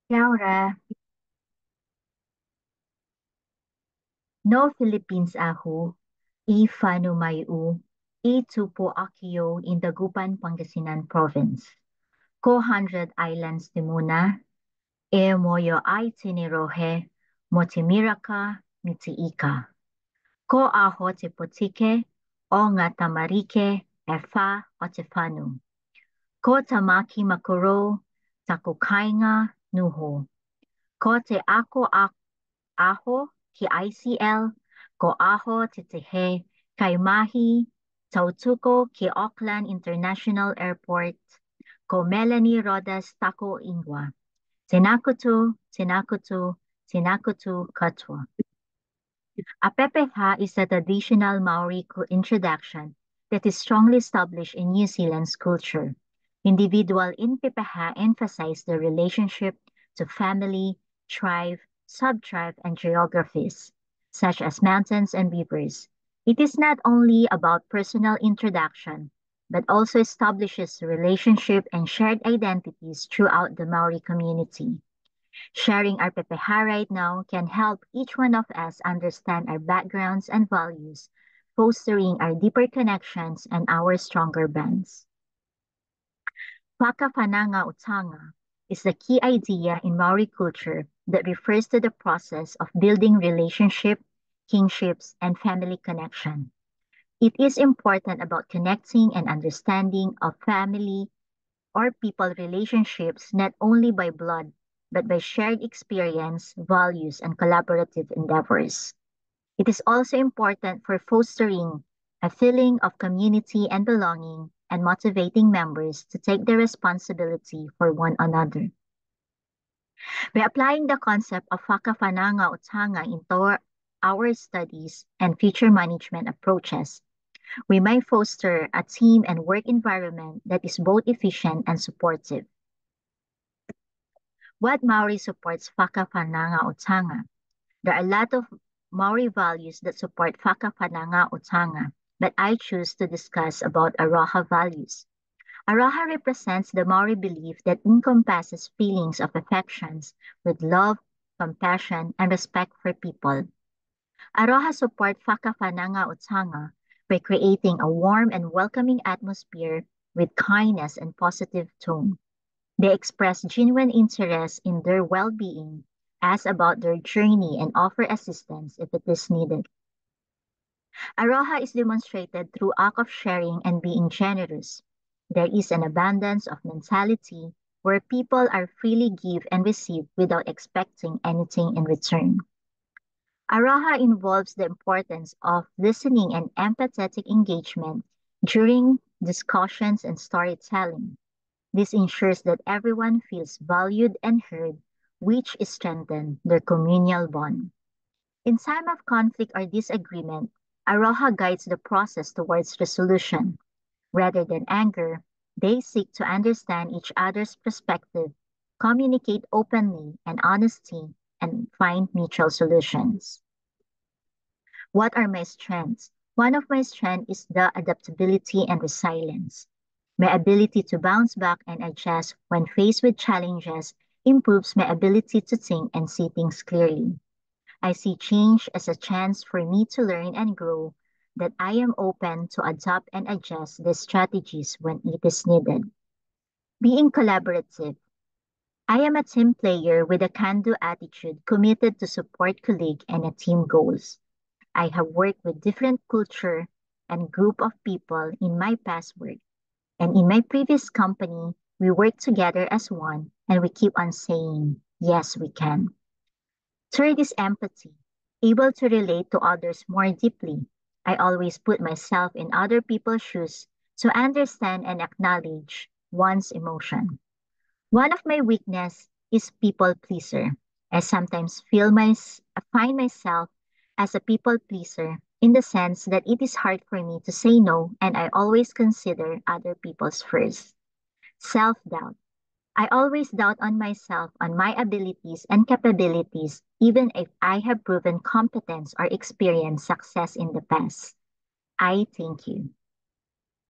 Laura, no Philippines ahu, e fanu mayu, e tupo akio in Dagupan, Pangasinan Province. Ko 100 islands di muna, e moyo ay tinirohe, motimiraka, mitiika. Ko aho tipotike, o nga tamarike, e fa o tifanu. Ko tamaki makuro, takukainga, nuho. Ko te aho ki ICL, ko aho titihe, kay mahi, tautuko ki Auckland International Airport, ko Melanie Rodas Taco Ingwa. Tinakutu, tinakutu, tinakutu katwa. A pepeha is a traditional Maori introduction that is strongly established in New Zealand's culture. Individual in pepeha emphasize the relationship to family, tribe, sub-tribe, and geographies, such as mountains and rivers. It is not only about personal introduction, but also establishes relationship and shared identities throughout the Maori community. Sharing our pepeha right now can help each one of us understand our backgrounds and values, fostering our deeper connections and our stronger bonds. Whakapananga Utanga is the key idea in Maori culture that refers to the process of building relationship, kinships, and family connection. It is important about connecting and understanding of family or people relationships not only by blood, but by shared experience, values, and collaborative endeavors. It is also important for fostering a feeling of community and belonging and motivating members to take the responsibility for one another. By applying the concept of whakafananga utanga into our studies and future management approaches, we may foster a team and work environment that is both efficient and supportive. What Maori supports Whakapananga Utanga? There are a lot of Maori values that support Whakapananga Utanga, but I choose to discuss about Aroha values. Aroha represents the Maori belief that encompasses feelings of affections with love, compassion, and respect for people. Aroha support Whakapananga Utanga by creating a warm and welcoming atmosphere with kindness and positive tone. They express genuine interest in their well-being, ask about their journey, and offer assistance if it is needed. Aroha is demonstrated through act of sharing and being generous. There is an abundance of mentality where people are freely give and receive without expecting anything in return. Aroha involves the importance of listening and empathetic engagement during discussions and storytelling. This ensures that everyone feels valued and heard, which strengthens their communal bond. In time of conflict or disagreement, Aroha guides the process towards resolution. Rather than anger, they seek to understand each other's perspective, communicate openly and honesty, and find mutual solutions. What are my strengths? One of my strengths is the adaptability and resilience. My ability to bounce back and adjust when faced with challenges improves my ability to think and see things clearly. I see change as a chance for me to learn and grow, that I am open to adapt and adjust the strategies when it is needed. Being collaborative. I am a team player with a can-do attitude committed to support colleague and a team goals. I have worked with different culture and group of people in my past work. And in my previous company, we work together as one and we keep on saying, yes, we can. Third is empathy, able to relate to others more deeply. I always put myself in other people's shoes to understand and acknowledge one's emotion. One of my weakness is people pleaser. I sometimes find myself as a people pleaser in the sense that it is hard for me to say no and I always consider other people's first. Self-doubt. I always doubt on myself, on my abilities and capabilities, even if I have proven competence or experienced success in the past. I thank you.